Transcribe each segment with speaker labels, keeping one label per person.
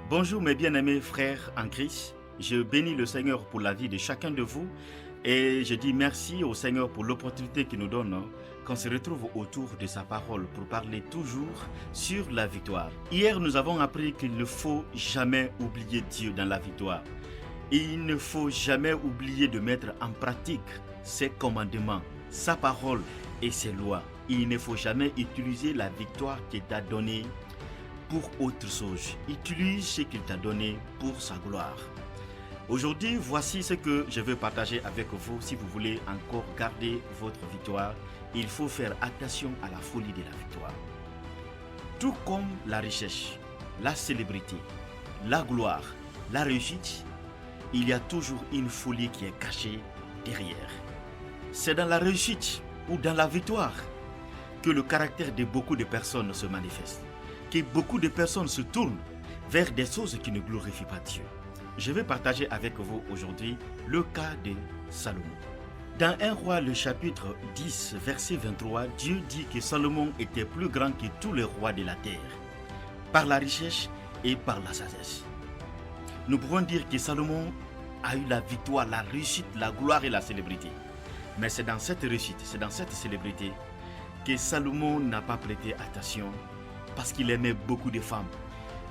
Speaker 1: Bonjour mes bien-aimés frères en Christ. Je bénis le Seigneur pour la vie de chacun de vous et je dis merci au Seigneur pour l'opportunité qu'il nous donne qu'on se retrouve autour de sa parole pour parler toujours sur la victoire. Hier, nous avons appris qu'il ne faut jamais oublier Dieu dans la victoire. Il ne faut jamais oublier de mettre en pratique ses commandements, sa parole et ses lois. Il ne faut jamais utiliser la victoire qu'il t'a donnée pour autre chose. Utilise ce qu'il t'a donné pour sa gloire. Aujourd'hui, voici ce que je veux partager avec vous. Si vous voulez encore garder votre victoire, il faut faire attention à la folie de la victoire. Tout comme la richesse, la célébrité, la gloire, la réussite, il y a toujours une folie qui est cachée derrière. C'est dans la réussite ou dans la victoire que le caractère de beaucoup de personnes se manifeste, que beaucoup de personnes se tournent vers des choses qui ne glorifient pas Dieu. Je vais partager avec vous aujourd'hui le cas de Salomon. Dans 1 Roi, le chapitre 10, verset 23, Dieu dit que Salomon était plus grand que tous les rois de la terre, par la richesse et par la sagesse. Nous pouvons dire que Salomon a eu la victoire, la réussite, la gloire et la célébrité. Mais c'est dans cette réussite, c'est dans cette célébrité que Salomon n'a pas prêté attention parce qu'il aimait beaucoup de femmes.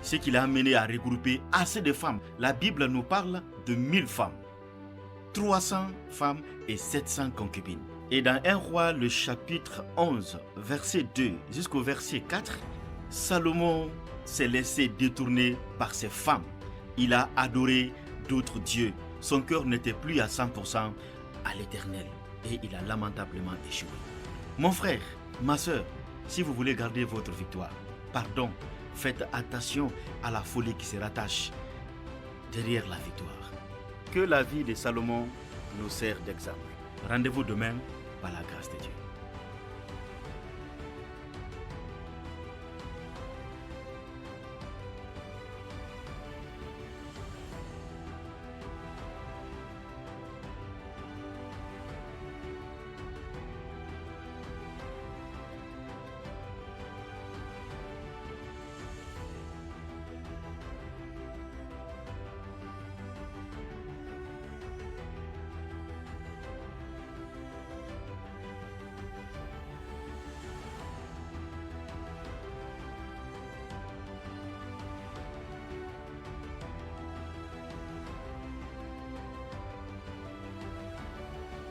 Speaker 1: Ce qui l'a amené à regrouper assez de femmes. La Bible nous parle de 1000 femmes, 300 femmes et 700 concubines. Et dans 1 Roi, le chapitre 11, verset 2 jusqu'au verset 4, Salomon s'est laissé détourner par ses femmes. Il a adoré d'autres dieux. Son cœur n'était plus à 100% à l'Éternel et il a lamentablement échoué. Mon frère, ma soeur, si vous voulez garder votre victoire, pardon, faites attention à la folie qui se rattache derrière la victoire. Que la vie de Salomon nous sert d'exemple. Rendez-vous demain par la grâce de Dieu.